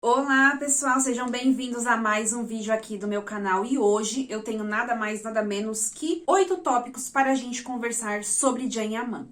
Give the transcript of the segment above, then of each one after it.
Olá pessoal, sejam bem-vindos a mais um vídeo aqui do meu canal e hoje eu tenho nada mais nada menos que 8 tópicos para a gente conversar sobre Can Yaman.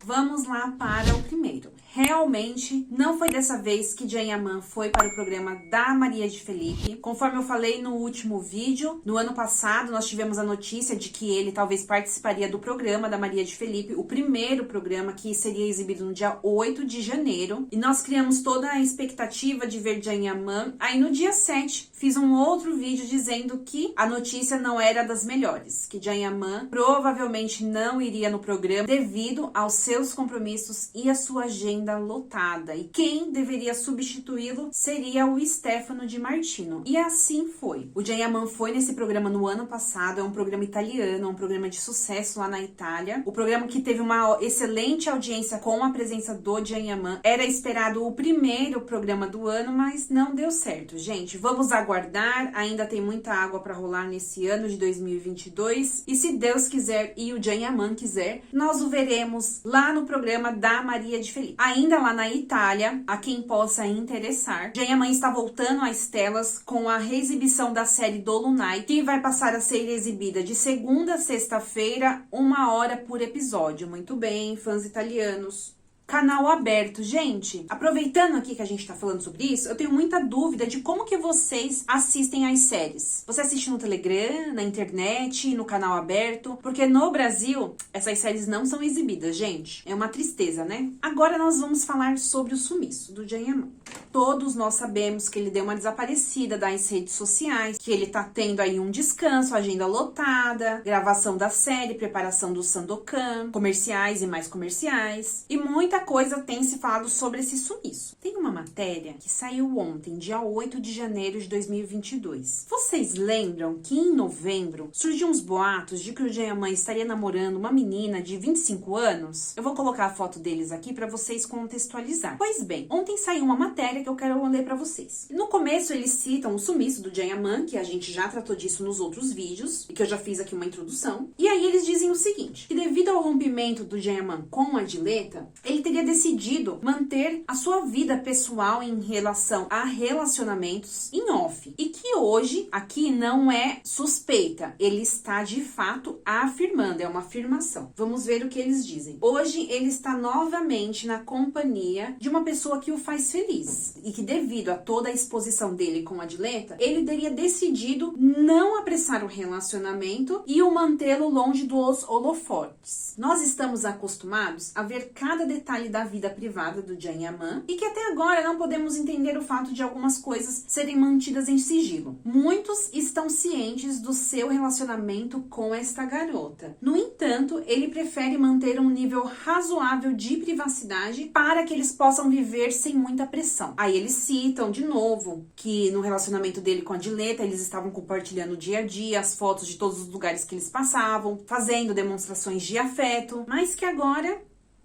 Vamos lá para o primeiro. Realmente, não foi dessa vez que Can Yaman foi para o programa da Maria de Felipe. Conforme eu falei no último vídeo, no ano passado nós tivemos a notícia de que ele talvez participaria do programa da Maria de Felipe, o primeiro programa que seria exibido no dia 8 de janeiro. E nós criamos toda a expectativa de ver Can Yaman. Aí no dia 7, fiz um outro vídeo dizendo que a notícia não era das melhores, que Can Yaman provavelmente não iria no programa devido aos seus compromissos e a sua agenda lotada, e quem deveria substituí-lo seria o Stefano Di Martino. E assim foi. O Can Yaman foi nesse programa no ano passado, é um programa italiano, é um programa de sucesso lá na Itália. O programa que teve uma excelente audiência com a presença do Can Yaman. Era esperado o primeiro programa do ano, mas não deu certo, gente. Vamos aguardar, ainda tem muita água para rolar nesse ano de 2022, e se Deus quiser e o Can Yaman quiser, nós o veremos lá no programa da Maria de Felipe. Ainda lá na Itália, a quem possa interessar, Can Yaman está voltando às telas com a reexibição da série Dolunay, que vai passar a ser exibida de segunda a sexta-feira, 1 hora por episódio. Muito bem, fãs italianos. Canal aberto. Gente, aproveitando aqui que a gente tá falando sobre isso, eu tenho muita dúvida de como que vocês assistem às séries. Você assiste no Telegram, na internet, no canal aberto? Porque no Brasil, essas séries não são exibidas, gente. É uma tristeza, né? Agora nós vamos falar sobre o sumiço do Can Yaman. Todos nós sabemos que ele deu uma desaparecida das redes sociais, que ele tá tendo aí um descanso, agenda lotada, gravação da série, preparação do Sandokan, comerciais e mais comerciais, e muita coisa tem se falado sobre esse sumiço. Tem uma matéria que saiu ontem, dia 8 de janeiro de 2022. Vocês lembram que em novembro surgiu uns boatos de que o Can Yaman estaria namorando uma menina de 25 anos? Eu vou colocar a foto deles aqui para vocês contextualizar. Pois bem, ontem saiu uma matéria que eu quero ler para vocês. No começo eles citam o sumiço do Can Yaman, que a gente já tratou disso nos outros vídeos, e que eu já fiz aqui uma introdução. E aí eles dizem o seguinte, que devido ao rompimento do Can Yaman com a Diletta, ele teria decidido manter a sua vida pessoal em relação a relacionamentos em off. E que hoje, aqui não é suspeita, ele está de fato afirmando, é uma afirmação. Vamos ver o que eles dizem. Hoje ele está novamente na companhia de uma pessoa que o faz feliz. E que devido a toda a exposição dele com a Diletta, ele teria decidido não apressar o relacionamento e o mantê-lo longe dos holofotes. Nós estamos acostumados a ver cada detalhe da vida privada do Can Yaman e que até agora não podemos entender o fato de algumas coisas serem mantidas em sigilo. Muitos estão cientes do seu relacionamento com esta garota. No entanto, ele prefere manter um nível razoável de privacidade para que eles possam viver sem muita pressão. Aí eles citam de novo que no relacionamento dele com a Diletta, eles estavam compartilhando o dia a dia, as fotos de todos os lugares que eles passavam, fazendo demonstrações de afeto, mas que agora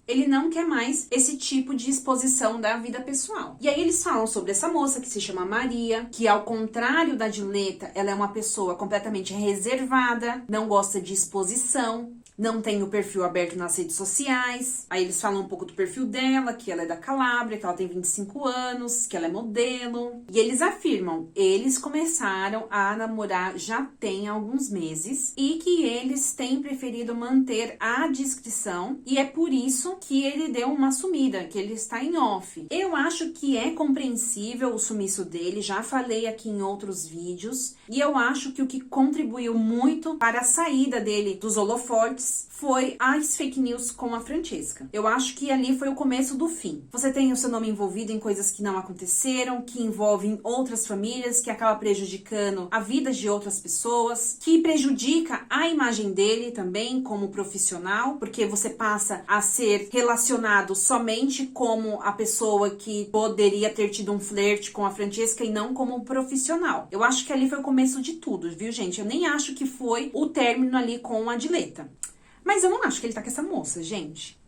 ele não quer mais esse tipo de exposição da vida pessoal. E aí eles falam sobre essa moça que se chama Maria, que ao contrário da Diletta, ela é uma pessoa completamente reservada, não gosta de exposição, não tem o perfil aberto nas redes sociais. Aí eles falam um pouco do perfil dela, que ela é da Calábria, que ela tem 25 anos, que ela é modelo. E eles afirmam, eles começaram a namorar já tem alguns meses e que eles têm preferido manter a discrição e é por isso que ele deu uma sumida, que ele está em off. Eu acho que é compreensível o sumiço dele, já falei aqui em outros vídeos, e eu acho que o que contribuiu muito para a saída dele dos holofotes foi as fake news com a Francesca. Eu acho que ali foi o começo do fim. Você tem o seu nome envolvido em coisas que não aconteceram, que envolvem outras famílias, que acaba prejudicando a vida de outras pessoas, que prejudica a imagem dele também como profissional, porque você passa a ser relacionado somente como a pessoa que poderia ter tido um flerte com a Francesca e não como profissional. Eu acho que ali foi o começo de tudo, viu, gente? Eu nem acho que foi o término ali com a Diletta. Mas eu não acho que ele tá com essa moça, gente.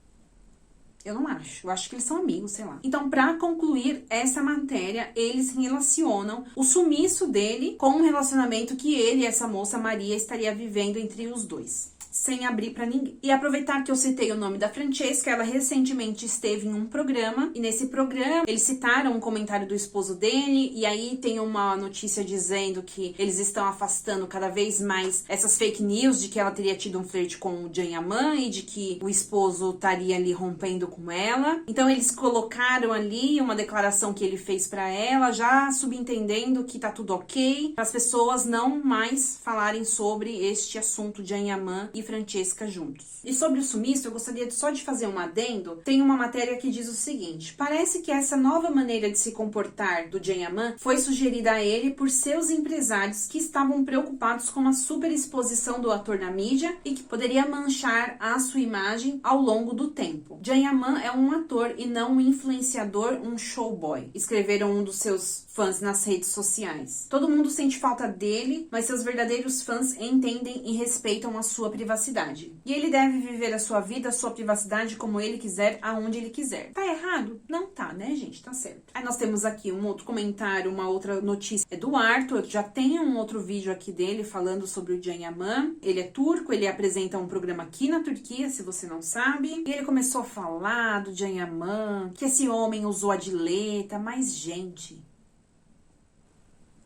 Eu não acho. Eu acho que eles são amigos, sei lá. Então, pra concluir essa matéria, eles relacionam o sumiço dele com um relacionamento que ele e essa moça Maria estaria vivendo entre os dois. sem abrir pra ninguém. E aproveitar que eu citei o nome da Francesca, ela recentemente esteve em um programa, e nesse programa eles citaram um comentário do esposo dele, e aí tem uma notícia dizendo que eles estão afastando cada vez mais essas fake news de que ela teria tido um flerte com o Can Yaman e de que o esposo estaria ali rompendo com ela. Então eles colocaram ali uma declaração que ele fez pra ela, já subentendendo que tá tudo ok, para as pessoas não mais falarem sobre este assunto de Can Yaman e Francesca juntos. E sobre o sumiço, eu gostaria só de fazer um adendo. Tem uma matéria que diz o seguinte: parece que essa nova maneira de se comportar do Can Yaman foi sugerida a ele por seus empresários que estavam preocupados com a superexposição do ator na mídia e que poderia manchar a sua imagem ao longo do tempo. Can Yaman é um ator e não um influenciador, um showboy, escreveram um dos seus fãs nas redes sociais. Todo mundo sente falta dele, mas seus verdadeiros fãs entendem e respeitam a sua privacidade. E ele deve viver a sua vida, a sua privacidade como ele quiser, aonde ele quiser. Tá errado? Não tá, né, gente? Tá certo. Aí nós temos aqui um outro comentário, uma outra notícia. É do Arthur, já tem um outro vídeo aqui dele falando sobre o Can Yaman. Ele é turco, ele apresenta um programa aqui na Turquia, se você não sabe. E ele começou a falar do Can Yaman, que esse homem usou a dileta, mas, gente,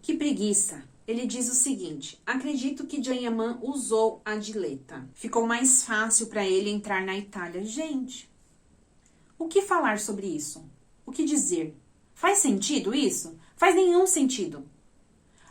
que preguiça. Ele diz o seguinte: acredito que Can Yaman usou a dileta. Ficou mais fácil para ele entrar na Itália. Gente, o que falar sobre isso? O que dizer? Faz sentido isso? Faz nenhum sentido.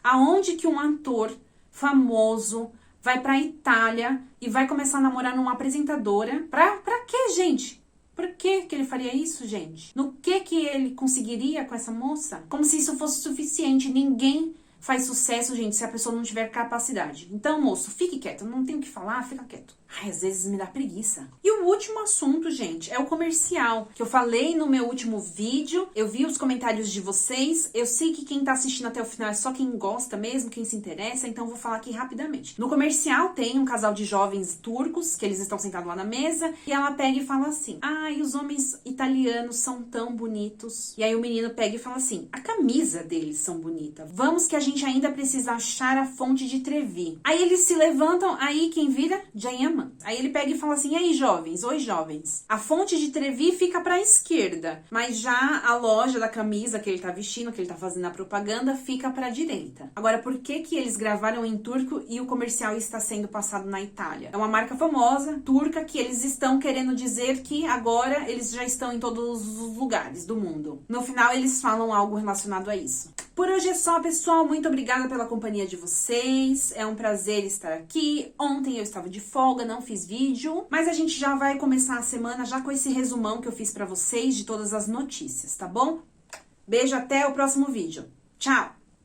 Aonde que um ator famoso vai pra Itália e vai começar a namorar numa apresentadora? Pra quê, gente? Por que ele faria isso, gente? No que ele conseguiria com essa moça? Como se isso fosse suficiente. Ninguém faz sucesso, gente, se a pessoa não tiver capacidade. Então, moço, fique quieto. Não tem o que falar, fica quieto. Ai, às vezes me dá preguiça. E o último assunto, gente, é o comercial, que eu falei no meu último vídeo. Eu vi os comentários de vocês. Eu sei que quem tá assistindo até o final é só quem gosta mesmo, quem se interessa, então vou falar aqui rapidamente. No comercial tem um casal de jovens turcos, que eles estão sentados lá na mesa, e ela pega e fala assim: ai, os homens italianos são tão bonitos. E aí o menino pega e fala assim: a camisa deles são bonitas. Vamos que a gente ainda precisa achar a fonte de Trevi. Aí eles se levantam, aí quem vira? Can Yaman. Aí ele pega e fala assim: e aí, jovens? Oi, jovens. A fonte de Trevi fica pra esquerda, mas já a loja da camisa que ele tá vestindo, que ele tá fazendo a propaganda, fica pra direita. Agora, por que eles gravaram em turco e o comercial está sendo passado na Itália? É uma marca famosa, turca, que eles estão querendo dizer que agora eles já estão em todos os lugares do mundo. No final, eles falam algo relacionado a isso. Por hoje é só, pessoal. Muito obrigada pela companhia de vocês. É um prazer estar aqui. Ontem eu estava de folga, não fiz vídeo, mas a gente já vai começar a semana já com esse resumão que eu fiz pra vocês de todas as notícias, tá bom? Beijo, até o próximo vídeo. Tchau!